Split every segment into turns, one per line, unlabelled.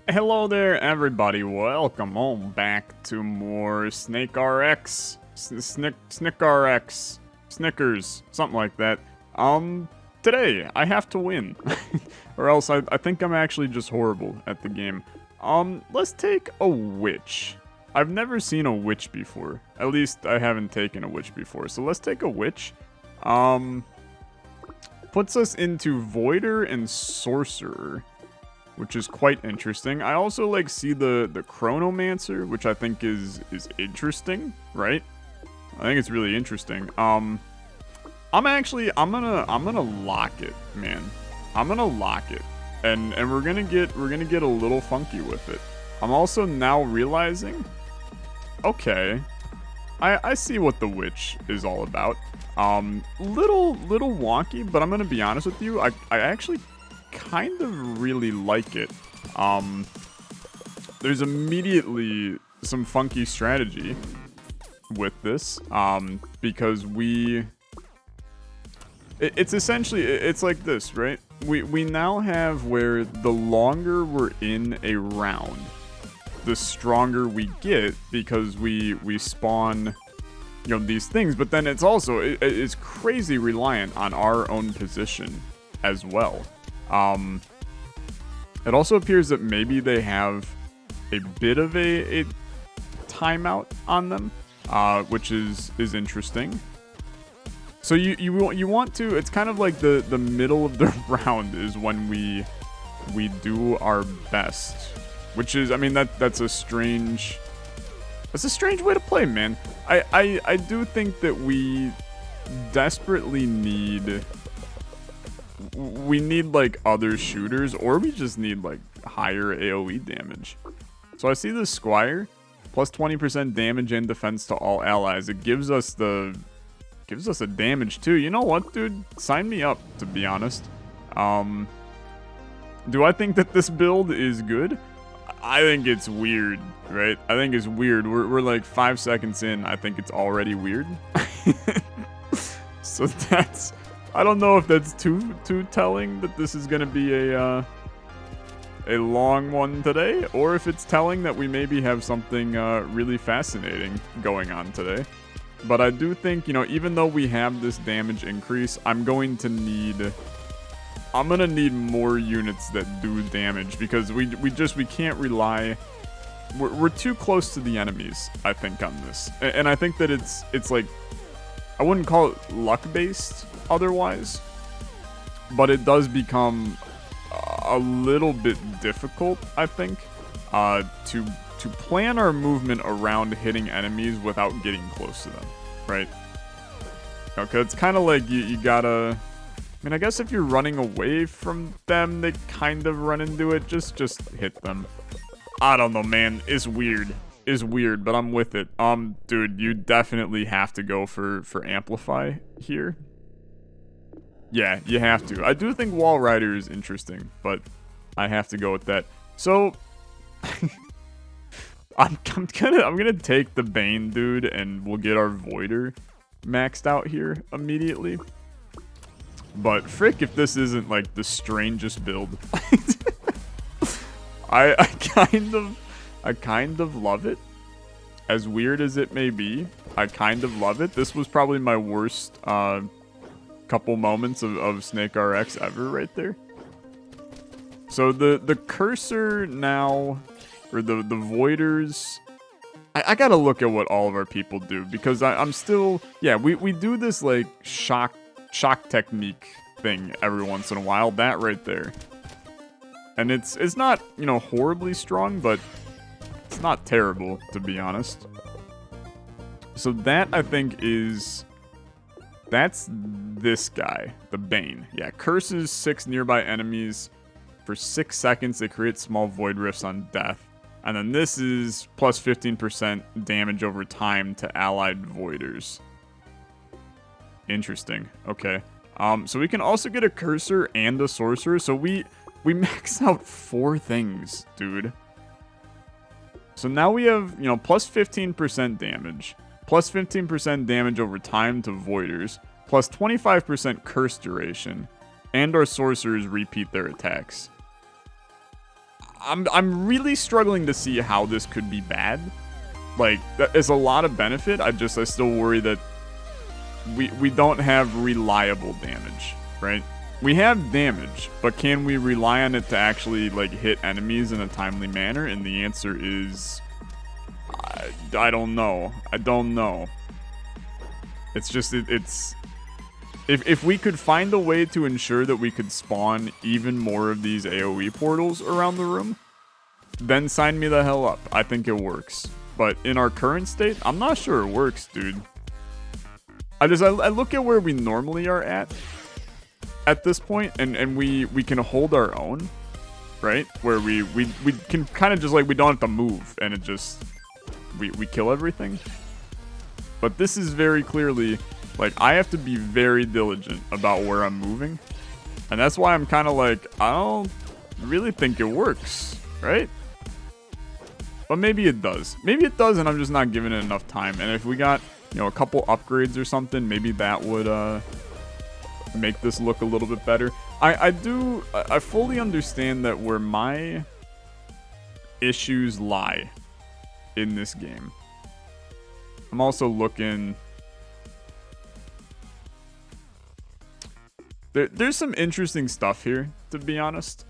Hello there, everybody. Welcome on back to more Snkrx, Snkrx, Snickers, something like that. Today I have to win, or else I think I'm actually just horrible at the game. Let's take a witch. I've never seen a witch before. At least I haven't taken a witch before. So let's take a witch. Puts us into Voider and Sorcerer, which is quite interesting. I also see the Chronomancer, which I think is interesting, right? I think it's really interesting. I'm gonna lock it, man. I'm gonna lock it. And we're gonna get a little funky with it. I'm also now realizing, okay, I see what the witch is all about. Little wonky, but I'm gonna be honest with you, I actually kind of really like it. There's immediately some funky strategy with this, because it's essentially, it's like this, right? We now have where the longer we're in a round, the stronger we get, because we spawn, these things, but then it's also, it's crazy reliant on our own position as well. It also appears that maybe they have a bit of a timeout on them, which is interesting. So you want to, it's kind of like the middle of the round is when we do our best, which is, I mean, that's a strange way to play, man. I do think that we desperately need other shooters, or we just need higher AoE damage. So I see the Squire, plus 20% damage and defense to all allies. It gives us a damage too. You know what, dude? Sign me up, to be honest. Do I think that this build is good? I think it's weird, right? I think it's weird. We're like 5 seconds in. I think it's already weird. So that's, I don't know if that's too telling that this is gonna be a long one today, or if it's telling that we maybe have something really fascinating going on today. But I do think, even though we have this damage increase, I'm gonna need more units that do damage, because we can't rely. We're too close to the enemies, I think, on this, and I think that it's like, I wouldn't call it luck based otherwise, but it does become a little bit difficult, I think, to plan our movement around hitting enemies without getting close to them, right? Okay, it's kind of like you gotta, I mean, I guess if you're running away from them, they kind of run into it. Just hit them. I don't know, man. It's weird. It's weird, but I'm with it. Dude, you definitely have to go for Amplify here. Yeah, you have to. I do think Wall Rider is interesting, but I have to go with that. So I'm gonna take the Bane, dude, and we'll get our Voider maxed out here immediately. But frick if this isn't the strangest build. I kind of love it. As weird as it may be, I kind of love it. This was probably my worst couple moments of Snkrx ever right there. So the cursor now, or the Voiders, I gotta look at what all of our people do, because I'm still, yeah, we do this shock technique thing every once in a while, that right there. And it's not, horribly strong, but it's not terrible, to be honest. So that, I think, that's this guy, the Bane. Yeah, curses 6 nearby enemies. For 6 seconds, they create small void rifts on death. And then this is plus 15% damage over time to allied voiders. Interesting. Okay. So we can also get a cursor and a sorcerer. So we max out 4 things, dude. So now we have, plus 15% damage, plus 15% damage over time to voiders, plus 25% curse duration, and our sorcerers repeat their attacks. I'm really struggling to see how this could be bad. Like, that is a lot of benefit. I still worry that we don't have reliable damage, right? We have damage, but can we rely on it to actually, like, hit enemies in a timely manner? And the answer is, I don't know. I don't know. It's just, it's... If we could find a way to ensure that we could spawn even more of these AoE portals around the room, then sign me the hell up. I think it works. But in our current state, I'm not sure it works, dude. I look at where we normally are at this point, and we can hold our own, right? Where we can kind of just, like, we don't have to move, and it just, we kill everything. But this is very clearly, like, I have to be very diligent about where I'm moving. And that's why I'm kind of like, I don't really think it works, right? But maybe it does. Maybe it does, and I'm just not giving it enough time. And if we got, you know, a couple upgrades or something, maybe that would make this look a little bit better. I fully understand that where my issues lie in this game. I'm also looking... There's some interesting stuff here, to be honest.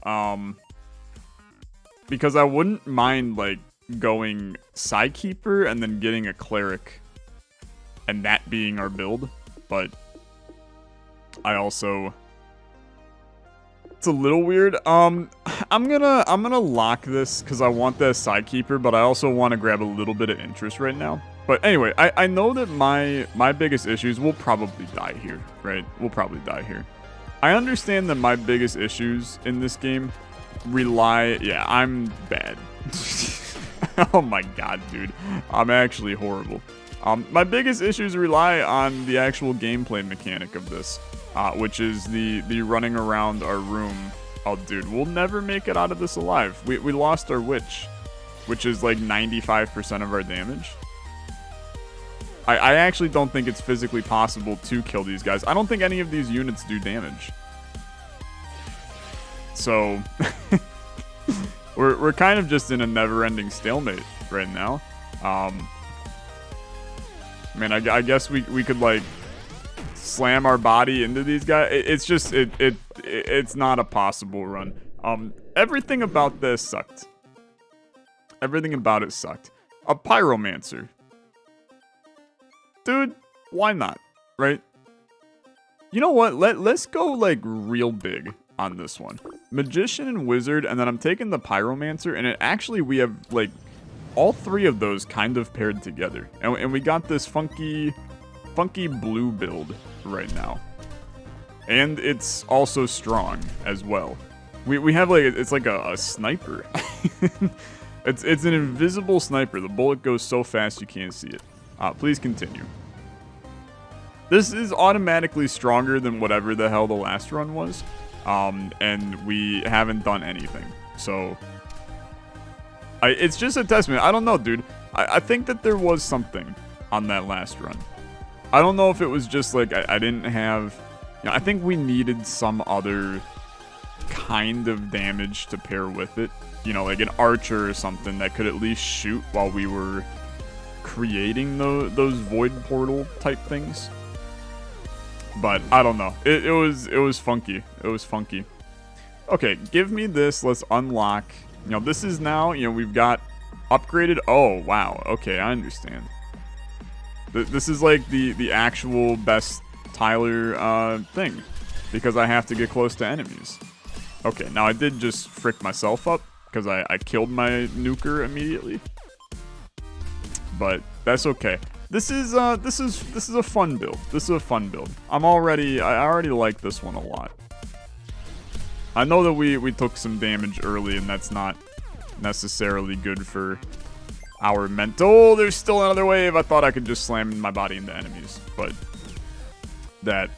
Because I wouldn't mind, like, going Psykeeper and then getting a Cleric and that being our build, but I also... It's a little weird. I'm gonna lock this because I want that Psykeeper, but I also want to grab a little bit of interest right now. But anyway, I know that my biggest issues will probably die here, right? We'll probably die here. I understand that my biggest issues in this game rely... Yeah, I'm bad. Oh my god, dude. I'm actually horrible. My biggest issues rely on the actual gameplay mechanic of this, which is the running around our room. Oh, dude, we'll never make it out of this alive. We lost our witch, which is like 95% of our damage. I actually don't think it's physically possible to kill these guys. I don't think any of these units do damage. So... We're kind of just in a never-ending stalemate right now. I mean, I guess we could, like, slam our body into these guys. It's just, it's not a possible run. Everything about this sucked. Everything about it sucked. A Pyromancer. Dude, why not, right? You know what? Let's go, like, real big on this one. Magician and Wizard, and then I'm taking the Pyromancer, and actually we have, like, all three of those kind of paired together. And we got this funky blue build right now. And it's also strong as well. We have, like, it's like a sniper. It's an invisible sniper. The bullet goes so fast you can't see it. Please continue. This is automatically stronger than whatever the hell the last run was. And we haven't done anything. So, it's just a testament. I don't know, dude. I think that there was something on that last run. I don't know if it was just like I didn't have... You know, I think we needed some other kind of damage to pair with it. You know, like an archer or something that could at least shoot while we were creating those void portal type things. But I don't know. It was funky. It was funky. Okay, give me this. Let's unlock. You know, this is now, you know, we've got upgraded. Oh, wow. Okay, I understand. This is like the actual best Tyler thing, because I have to get close to enemies. Okay, now I did just frick myself up because I killed my nuker immediately. But that's okay. This is a fun build. This is a fun build. I already like this one a lot. I know that we took some damage early, and that's not necessarily good for our mental. Oh, there's still another wave. I thought I could just slam my body into enemies, but that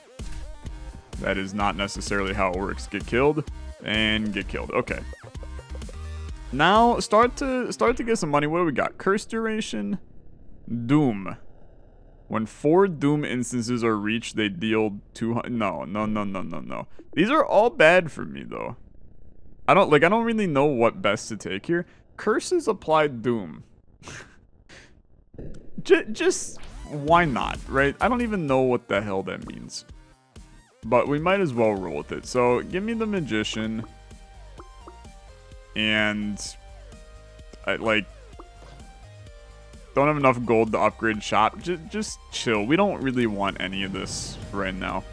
is not necessarily how it works. Get killed and get killed. Okay. Now start to get some money. What do we got? Curse duration, Doom. When 4 Doom instances are reached, they deal 200. No. These are all bad for me, though. I don't really know what best to take here. Curses applied doom. Just why not, right? I don't even know what the hell that means. But we might as well roll with it. So give me the magician. And I don't have enough gold to upgrade shop. Just chill. We don't really want any of this right now.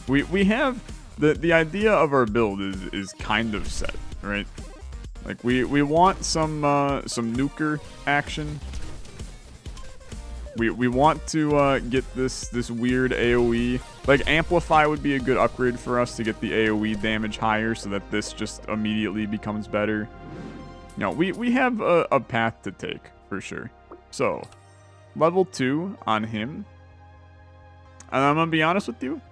We have the idea of our build is kind of set, right? Like we want some nuker action. We want to get this weird AoE. Like Amplify would be a good upgrade for us to get the AoE damage higher so that this just immediately becomes better. You know, we have a path to take for sure. So, level 2 on him. And I'm gonna be honest with you,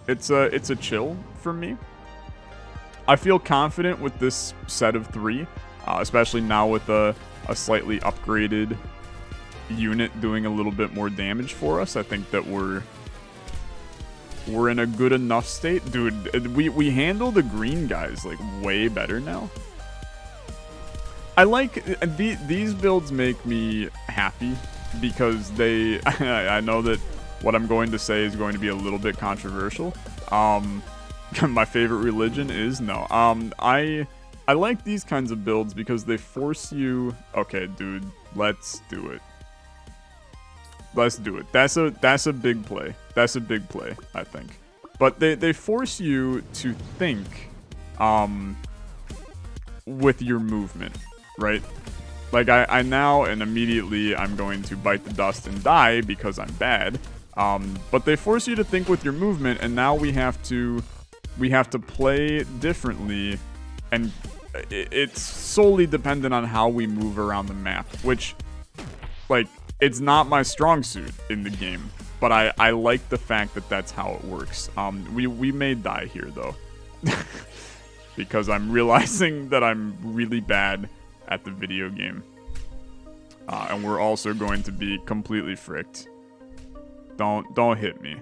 it's a chill for me. I feel confident with this set of 3, especially now with a slightly upgraded unit doing a little bit more damage for us. I think that we're in a good enough state. Dude, we handle the green guys like way better now. I like these builds make me happy because they I know that what I'm going to say is going to be a little bit controversial. My favorite religion is no. I like these kinds of builds because they force you. Okay, dude, let's do it. Let's do it. That's a big play. That's a big play, I think. But they force you to think with your movement, right? Like I now and immediately I'm going to bite the dust and die because I'm bad. But they force you to think with your movement, and now we have to play differently, and it's solely dependent on how we move around the map, which, like, it's not my strong suit in the game, but I like the fact that that's how it works. We may die here, though, because I'm realizing that I'm really bad at the video game. And we're also going to be completely fricked. Don't hit me.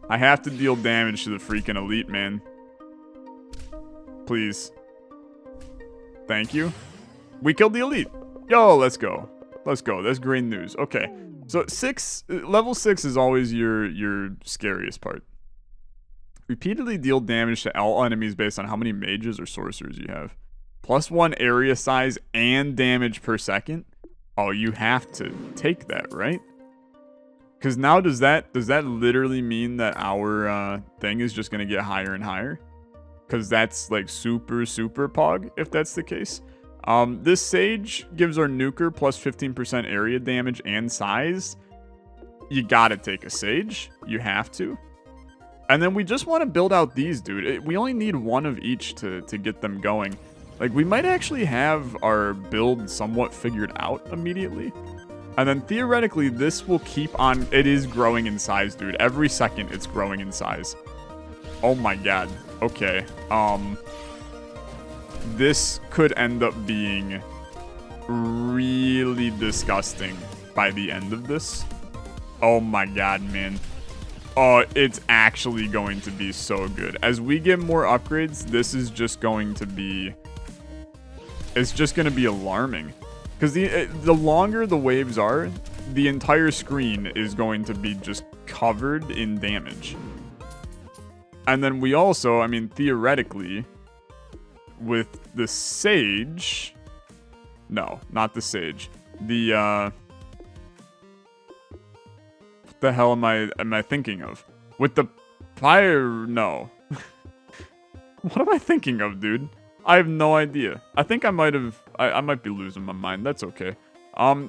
I have to deal damage to the freaking elite, man. Please. Thank you. We killed the elite. Yo, let's go. Let's go. That's great news. Okay. So level 6 is always your scariest part. Repeatedly deal damage to all enemies based on how many mages or sorcerers you have. +1 area size and damage per second. Oh, you have to take that, right? Because now does that literally mean that our thing is just going to get higher and higher? Because that's like super pog, if that's the case. This Sage gives our nuker +15% area damage and size. You gotta take a Sage. You have to. And then we just want to build out these, dude. We only need one of each to get them going. Like, we might actually have our build somewhat figured out immediately. And then theoretically, this will keep on. It is growing in size, dude. Every second, it's growing in size. Oh my god. Okay. This could end up being really disgusting by the end of this. Oh my god, man. Oh, it's actually going to be so good. As we get more upgrades, this is just going to be... It's just going to be alarming. Because the longer the waves are, the entire screen is going to be just covered in damage. And then we also, I mean, theoretically... with the Sage... No, not the Sage. The, what the hell am I thinking of? With the Pyre... No. What am I thinking of, dude? I have no idea. I think I might have... I might be losing my mind. That's okay.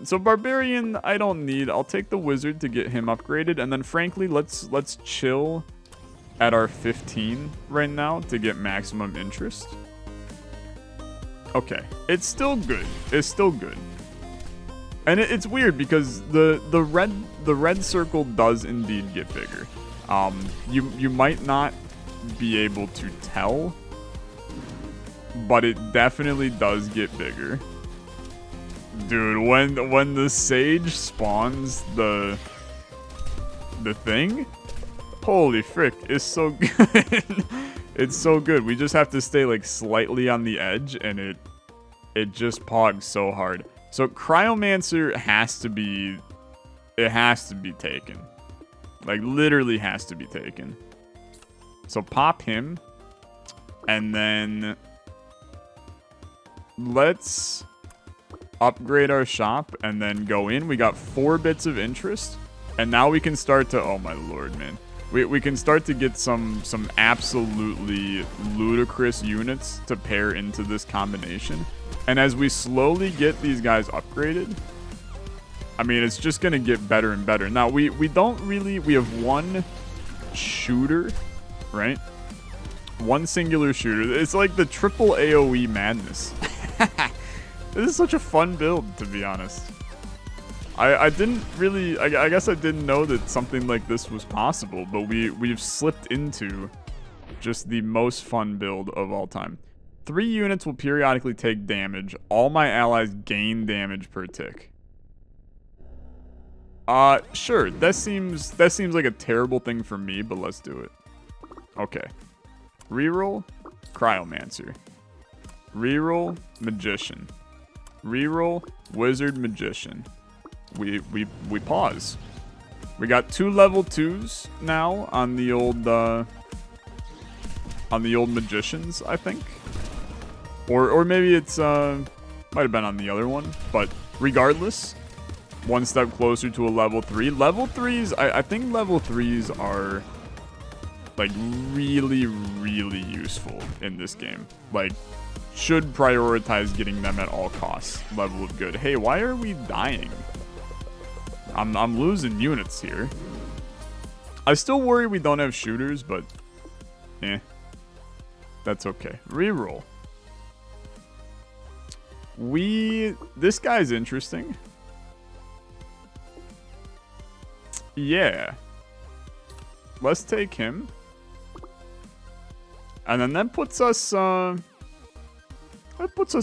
So Barbarian, I don't need. I'll take the Wizard to get him upgraded. And then, frankly, let's chill at our 15 right now to get maximum interest. Okay, it's still good. It's still good. And it's weird because the red circle does indeed get bigger. You might not be able to tell, but it definitely does get bigger. Dude, when the Sage spawns the thing, holy frick, it's so good. It's so good. We just have to stay like slightly on the edge, and it just pogs so hard. So Cryomancer has to be, it has to be taken. Like literally has to be taken. So pop him, and then let's upgrade our shop and then go in. We got 4 bits of interest, and now we can start to, oh my lord, man. We can start to get some absolutely ludicrous units to pair into this combination. And as we slowly get these guys upgraded, I mean, it's just going to get better and better. Now, we don't really, we have one shooter, right? One singular shooter. It's like the triple AoE madness. This is such a fun build, to be honest. I didn't really, I guess I didn't know that something like this was possible, but we've slipped into just the most fun build of all time. 3 units will periodically take damage. All my allies gain damage per tick. Sure, that seems like a terrible thing for me, but let's do it. Okay. Reroll Cryomancer. Reroll Magician. Reroll Wizard Magician. We pause. We got 2 level 2s now on the old magicians, I think. Or maybe it's might have been on the other one, but regardless, one step closer to a level 3. Level 3s, I think level 3s are like really, really useful in this game. Like, should prioritize getting them at all costs. Level of good. Hey, why are we dying? I'm losing units here. I still worry we don't have shooters, but that's okay. Reroll. This guy's interesting. Yeah. Let's take him. And then that puts us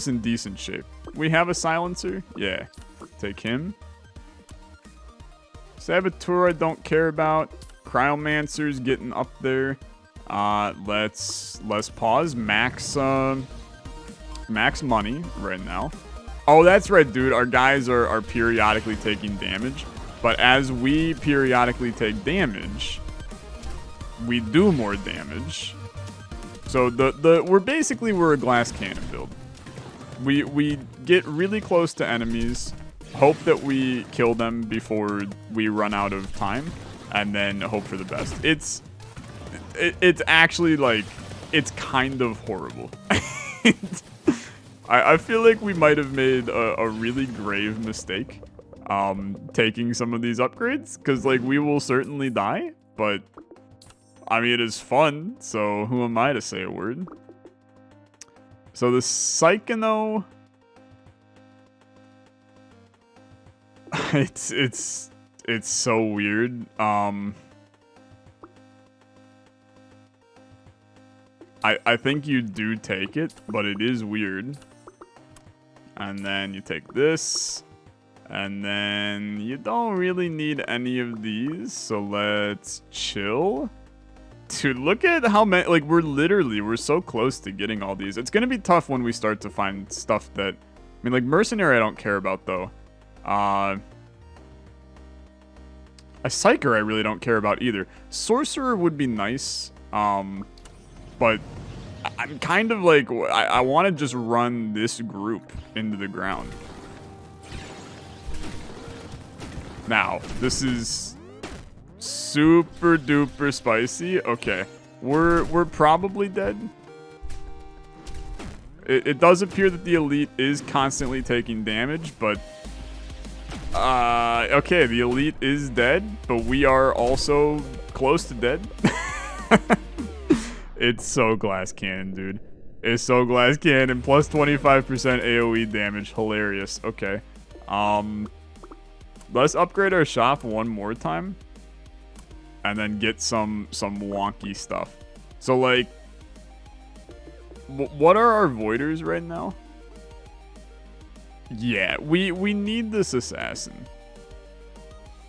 in decent shape. We have a silencer? Yeah. Take him. Saboteur I don't care about. Cryomancer's getting up there. Let's pause. Max money right now. Oh, that's right, dude. Our guys are periodically taking damage. But as we periodically take damage, we do more damage. So we're a glass cannon build. We get really close to enemies, hope that we kill them before we run out of time, and then hope for the best. It's actually like, it's kind of horrible. I feel like we might have made a really grave mistake taking some of these upgrades, because like we will certainly die, but I mean, it is fun, so who am I to say a word? So the Psychono, it's so weird. I think you do take it, but it is weird. And then you take this, and then you don't really need any of these, so let's chill. Dude, look at how many, like, we're so close to getting all these. It's gonna be tough when we start to find stuff that, I mean, like, Mercenary I don't care about, though. A Psyker I really don't care about either. Sorcerer would be nice, but I'm kind of like, I want to just run this group into the ground. Now, this is super duper spicy. Okay, we're probably dead. It does appear that the elite is constantly taking damage, but okay, the elite is dead, but we are also close to dead. It's so glass cannon, dude. It's so glass cannon. Plus 25% AoE damage. Hilarious. Okay. Let's upgrade our shop one more time. And then get some wonky stuff. So, like, what are our voiders right now? Yeah, we need this assassin.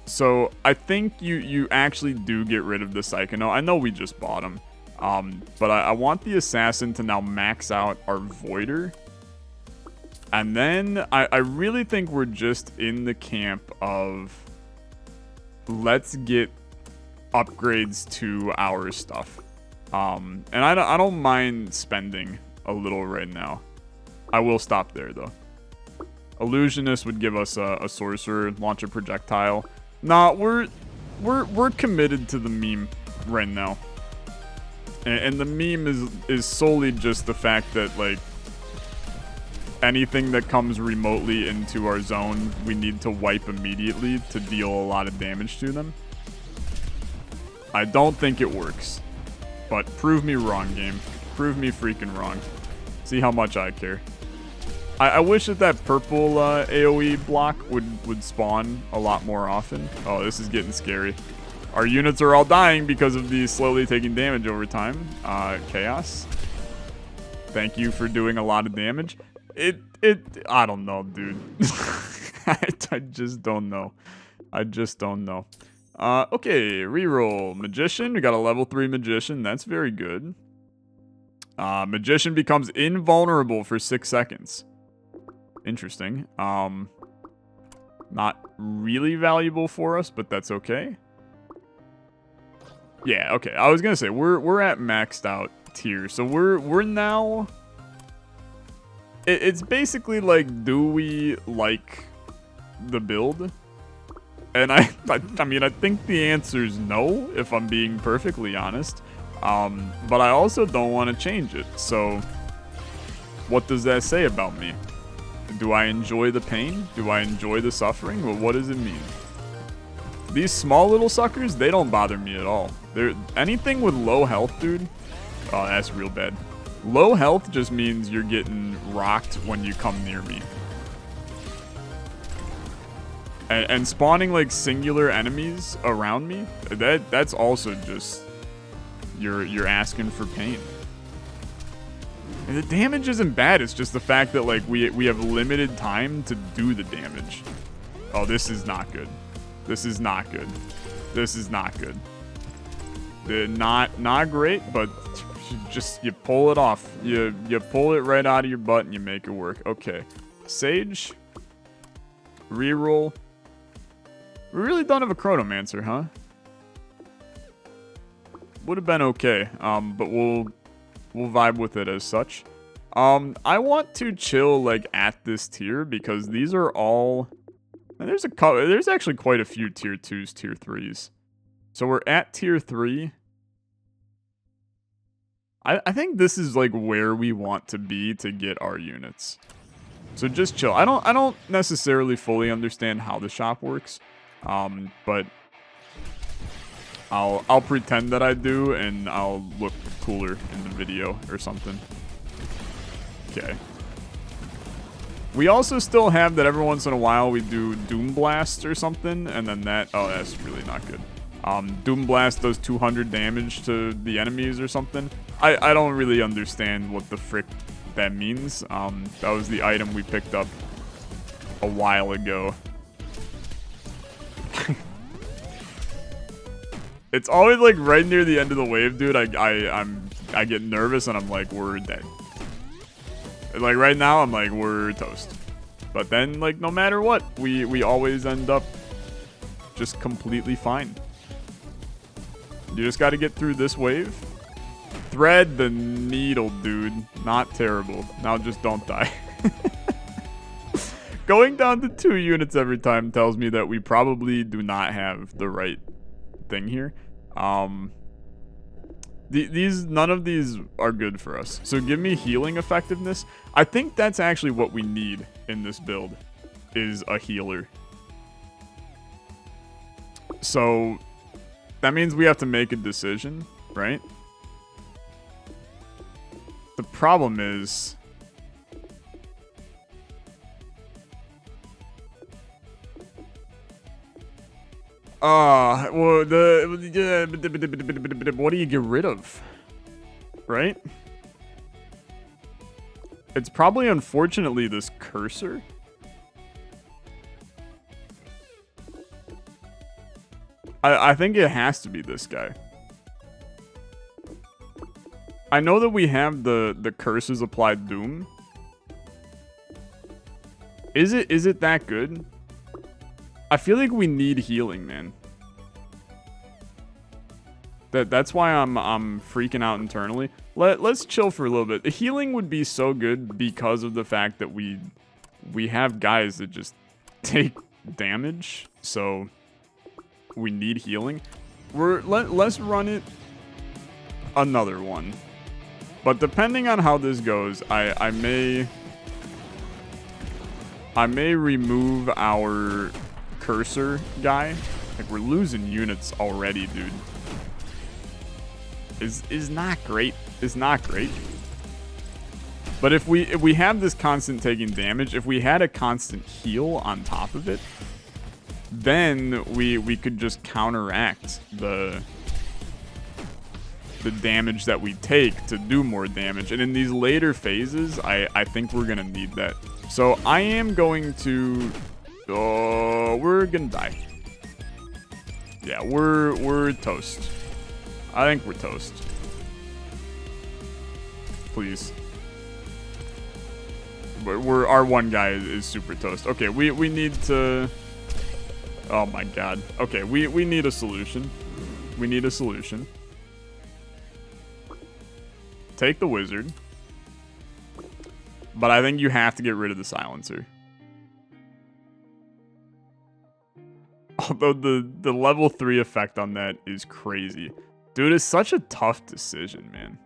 So I think you actually do get rid of the Psychono. I know we just bought him. But I want the assassin to now max out our voider. And then I really think we're just in the camp of let's get upgrades to our stuff. And I don't mind spending a little right now. I will stop there though. Illusionist would give us a sorcerer, launch a projectile. Nah, we're committed to the meme right now. And the meme is solely just the fact that like anything that comes remotely into our zone, we need to wipe immediately to deal a lot of damage to them. I don't think it works. But prove me wrong, game. Prove me freaking wrong. See how much I care. I wish that purple AoE block would spawn a lot more often. Oh, this is getting scary. Our units are all dying because of these slowly taking damage over time. Chaos. Thank you for doing a lot of damage. I don't know, dude. I just don't know. I just don't know. Okay, reroll. Magician, we got a level 3 Magician. That's very good. Magician becomes invulnerable for 6 seconds. Interesting. Not really valuable for us, but that's okay. Yeah, okay. I was gonna say we're at maxed out tier, so we're now. It's basically like, do we like the build? And I mean, I think the answer is no, if I'm being perfectly honest. But I also don't want to change it. So, what does that say about me? Do I enjoy the pain? Do I enjoy the suffering? Well, what does it mean? These small little suckers, they don't bother me at all. Anything with low health, dude. Oh, that's real bad. Low health just means you're getting rocked when you come near me. And spawning like singular enemies around me, that's also just you're asking for pain. And the damage isn't bad, it's just the fact that like we have limited time to do the damage. Oh, this is not good. This is not good. This is not good. Not great, but just you pull it off. You pull it right out of your butt and you make it work. Okay. Sage. Reroll. We really don't have a Chronomancer, huh? Would have been okay, but we'll vibe with it as such. I want to chill like at this tier because these are all. And there's actually quite a few tier 2s, tier 3s. So we're at tier 3. I think this is like where we want to be to get our units. So just chill. I don't necessarily fully understand how the shop works. But I'll pretend that I do, and I'll look cooler in the video or something. Okay. We also still have that every once in a while we do Doom Blast or something, and then that's really not good. Doom Blast does 200 damage to the enemies or something. I don't really understand what the frick that means. That was the item we picked up a while ago. It's always like right near the end of the wave, dude. I get nervous and I'm like, we're dead. Like right now, I'm like, we're toast. But then, like, no matter what, we always end up just completely fine. You just got to get through this wave. Thread the needle, dude. Not terrible. Now just don't die. Going down to 2 units every time tells me that we probably do not have the right thing here. None of these are good for us. So give me healing effectiveness. I think that's actually what we need in this build, is a healer. So that means we have to make a decision, right? The problem is well, what do you get rid of? Right? It's probably, unfortunately, this cursor. I think it has to be this guy. I know that we have the curses applied doom. Is it that good? I feel like we need healing, man. That's why I'm freaking out internally. Let's chill for a little bit. The healing would be so good because of the fact that we have guys that just take damage, so we need healing. Let's run it another one. But depending on how this goes, I may remove our cursor guy. Like, we're losing units already, dude. Is not great. Is not great. But if we have this constant taking damage, if we had a constant heal on top of it, then we could just counteract the damage that we take to do more damage. And in these later phases, I think we're gonna need that. So I am going to we're gonna die. Yeah, we're toast. I think we're toast. Please. Our one guy is super toast. Okay, we need to... Oh my god. Okay, we need a solution. We need a solution. Take the wizard. But I think you have to get rid of the silencer. Although the level 3 effect on that is crazy. Dude, it's such a tough decision, man.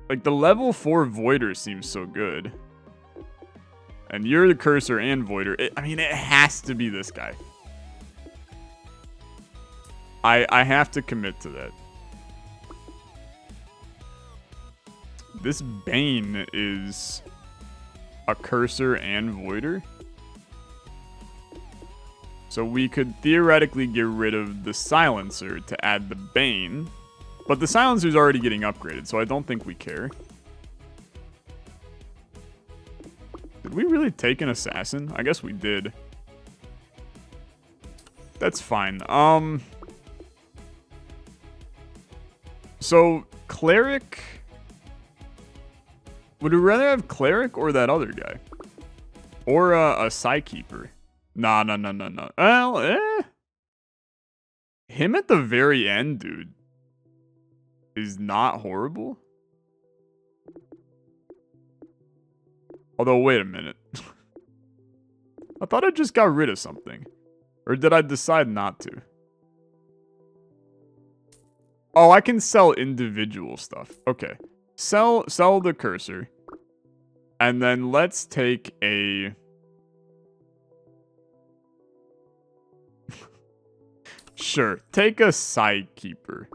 Like, the level 4 Voider seems so good. And you're the Cursor and Voider. I mean, it has to be this guy. I have to commit to that. This Bane is a Cursor and Voider. So we could theoretically get rid of the Silencer to add the Bane. But the Silencer's already getting upgraded, so I don't think we care. Did we really take an Assassin? I guess we did. That's fine. So, Cleric... Would we rather have Cleric or that other guy? Or a Psykeeper? Nah. Well, him at the very end, dude, is not horrible. Although, wait a minute. I thought I just got rid of something. Or did I decide not to? Oh, I can sell individual stuff. Okay. Sell the Cursor. And then let's take a... Sure, take a Psykeeper.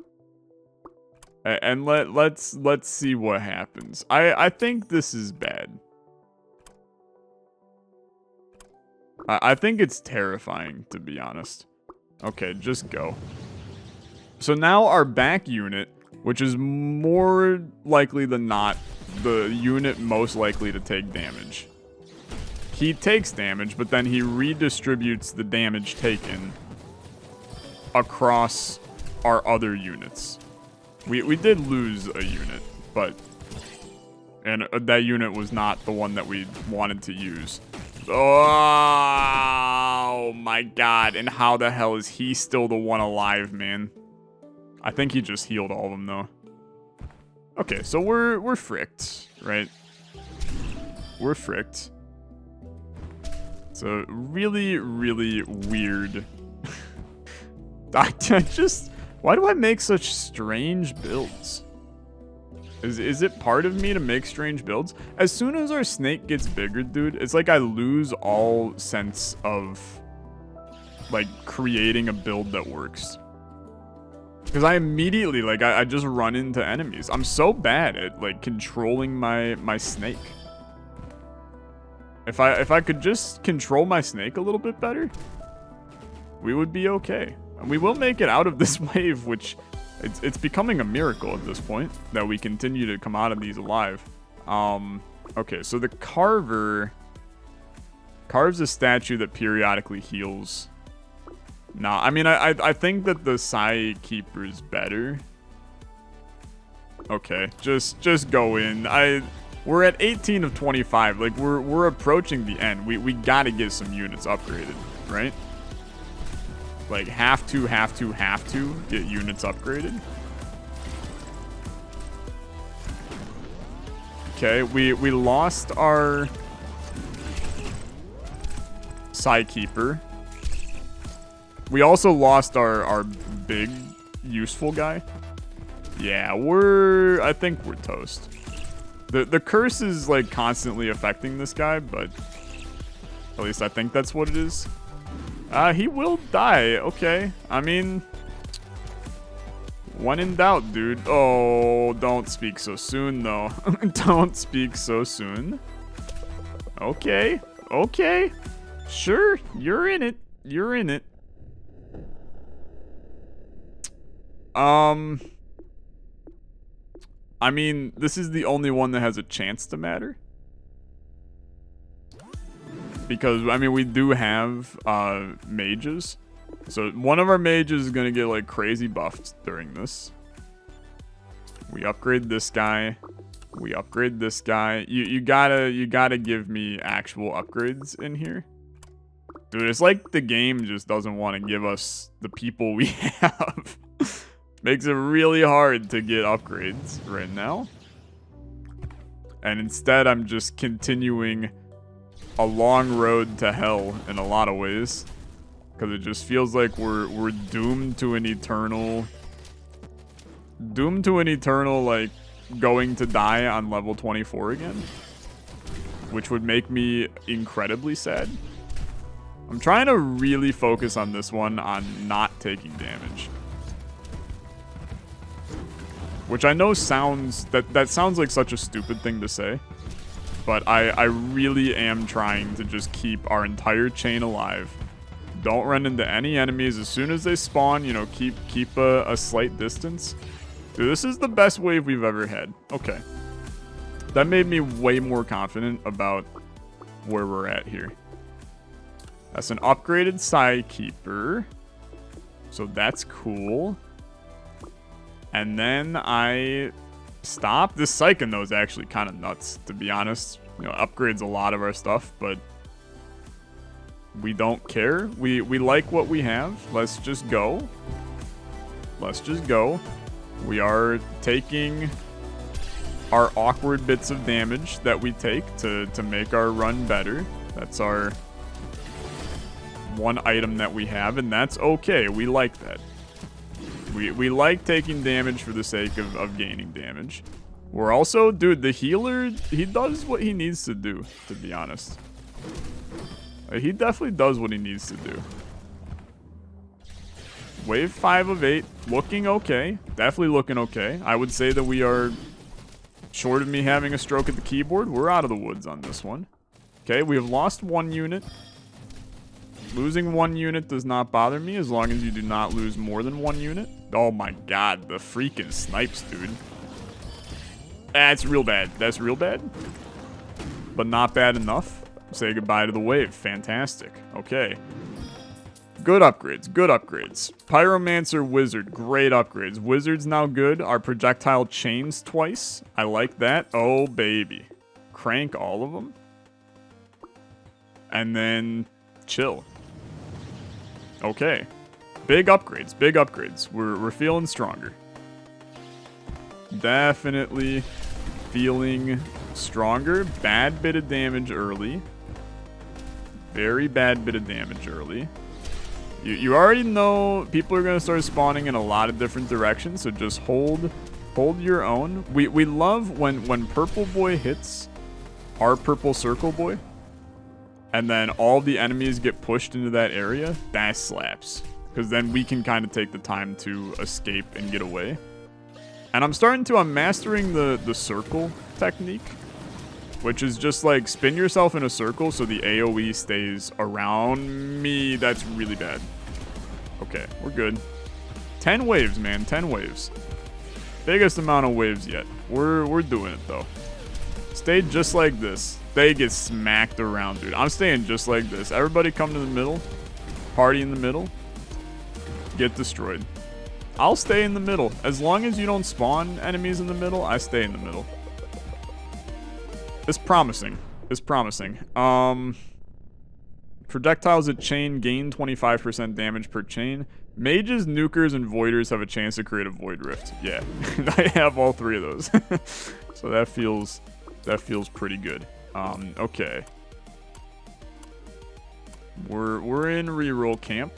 And let's see what happens. I think this is bad. I think it's terrifying, to be honest. Okay, just go. So now our back unit, which is more likely than not the unit most likely to take damage. He takes damage, but then he redistributes the damage taken across our other units. We did lose a unit, but... And that unit was not the one that we wanted to use. Oh my god, and how the hell is he still the one alive, man? I think he just healed all of them, though. Okay, so we're fricked, right? We're fricked. It's a really, really weird... I just... Why do I make such strange builds? Is it part of me to make strange builds? As soon as our snake gets bigger, dude, it's like I lose all sense of, like, creating a build that works. Because I immediately, like, I just run into enemies. I'm so bad at, like, controlling my snake. If I could just control my snake a little bit better, we would be okay. And we will make it out of this wave, which... It's becoming a miracle at this point that we continue to come out of these alive. Okay, so the Carver carves a statue that periodically heals. Nah, I mean, I think that the Psykeeper is better. Okay, just go in. We're at 18 of 25. Like we're approaching the end. We gotta get some units upgraded, right? Like have to get units upgraded. Okay, we lost our Psykeeper. We also lost our big useful guy. Yeah, I think we're toast. The curse is like constantly affecting this guy, but at least I think that's what it is. He will die. Okay. I mean, when in doubt, dude. Oh, don't speak so soon, though. Don't speak so soon. Okay. Okay. Sure. You're in it. You're in it. I mean, this is the only one that has a chance to matter. Because, I mean, we do have mages. So one of our mages is going to get, like, crazy buffed during this. We upgrade this guy. We upgrade this guy. You gotta give me actual upgrades in here. Dude, it's like the game just doesn't want to give us the people we have. Makes it really hard to get upgrades right now. And instead, I'm just continuing a long road to hell in a lot of ways. Because it just feels like we're doomed to an eternal... like, going to die on level 24 again. Which would make me incredibly sad. I'm trying to really focus on this one on not taking damage. Which I know sounds... That sounds like such a stupid thing to say. But I really am trying to just keep our entire chain alive. Don't run into any enemies. As soon as they spawn, you know, keep a slight distance. Dude, this is the best wave we've ever had. Okay. That made me way more confident about where we're at here. That's an upgraded Psykeeper. So that's cool. And then I stop. This Psyche though is actually kind of nuts, to be honest. You know, upgrades a lot of our stuff, but we don't care. We like what we have. Let's just go. Let's just go. We are taking our awkward bits of damage that we take to make our run better. That's our one item that we have, and that's okay. We like that. We like taking damage for the sake of gaining damage. We're also, dude, the healer, he does what he needs to do, to be honest. He definitely does what he needs to do. Wave 5 of 8, looking okay. Definitely looking okay. I would say that we are, short of me having a stroke at the keyboard, we're out of the woods on this one. Okay, we have lost 1 unit. Losing 1 unit does not bother me as long as you do not lose more than 1 unit. Oh my god, the freaking snipes, dude. That's real bad. That's real bad. But not bad enough. Say goodbye to the wave. Fantastic. Okay. Good upgrades. Good upgrades. Pyromancer Wizard. Great upgrades. Wizard's now good. Our projectile chains twice. I like that. Oh, baby. Crank all of them. And then chill. Okay. Big upgrades. Big upgrades. We're feeling stronger. Definitely feeling stronger. Bad bit of damage early. Very bad bit of damage early. You already know people are going to start spawning in a lot of different directions, so just hold your own. We love when Purple Boy hits our Purple Circle Boy, and then all the enemies get pushed into that area. That slaps. Because then we can kind of take the time to escape and get away. And I'm mastering the circle technique, which is just like spin yourself in a circle so the AoE stays around me. That's really bad. Okay, we're good. 10 waves, man. 10 waves. Biggest amount of waves yet. We're doing it, though. Stay just like this. They get smacked around, dude. I'm staying just like this. Everybody come to the middle. Party in the middle. Get destroyed. I'll stay in the middle. As long as you don't spawn enemies in the middle, I stay in the middle. It's promising. It's promising. Projectiles at chain gain 25% damage per chain. Mages, nukers, and voiders have a chance to create a void rift. Yeah, I have all three of those. So that feels pretty good. Okay. We're in reroll camp.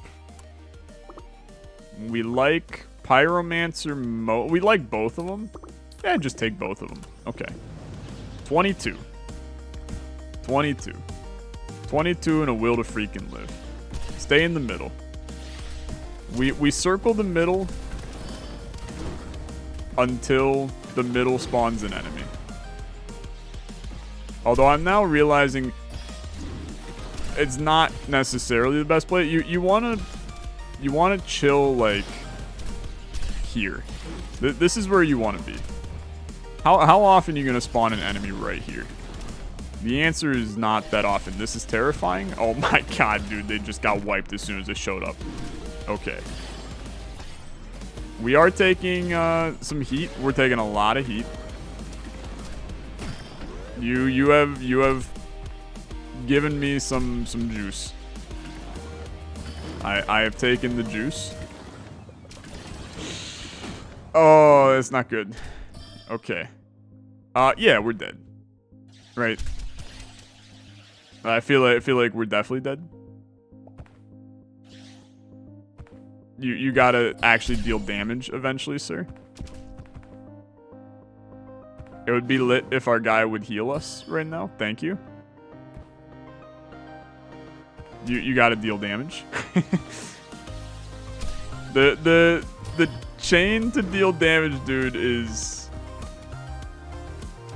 We like Pyromancer we like both of them. Yeah, just take both of them. Okay. 22. 22. 22 and a will to freaking live. Stay in the middle. We circle the middle until the middle spawns an enemy. Although I'm now realizing it's not necessarily the best play. You wanna chill like here. This is where you wanna be. How often are you gonna spawn an enemy right here? The answer is not that often. This is terrifying. Oh my god, dude, they just got wiped as soon as it showed up. Okay. We are taking some heat. We're taking a lot of heat. You have given me some juice. I have taken the juice. Oh, that's not good. Okay. Yeah, we're dead. Right. I feel like we're definitely dead. You gotta actually deal damage eventually, sir. It would be lit if our guy would heal us right now. Thank you. You gotta deal damage. The chain to deal damage, dude, is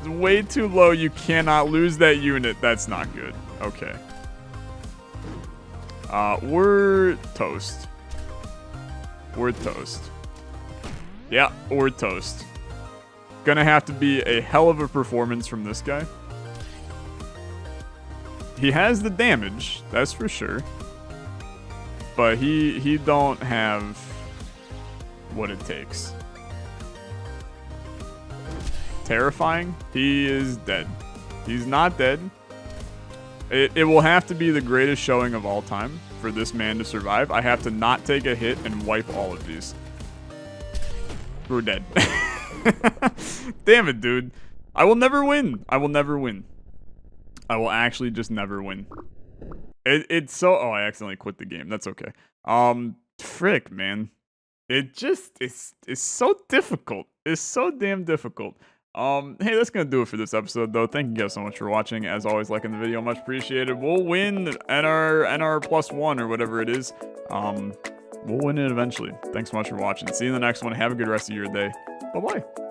way too low. You cannot lose that unit. That's not good. Okay. We're toast. We're toast. Yeah, we're toast. Gonna have to be a hell of a performance from this guy. He has the damage, that's for sure. But he don't have what it takes. Terrifying. He is dead. He's not dead. It will have to be the greatest showing of all time for this man to survive. I have to not take a hit and wipe all of these. We're dead. Damn it, dude. I will never win. I will never win. I will actually just never win. It's so... Oh, I accidentally quit the game. That's okay. Frick, man. It's so difficult. It's so damn difficult. Hey, that's gonna do it for this episode, though. Thank you guys so much for watching. As always, liking the video, much appreciated. We'll win NR +1 or whatever it is. We'll win it eventually. Thanks so much for watching. See you in the next one. Have a good rest of your day. Bye-bye.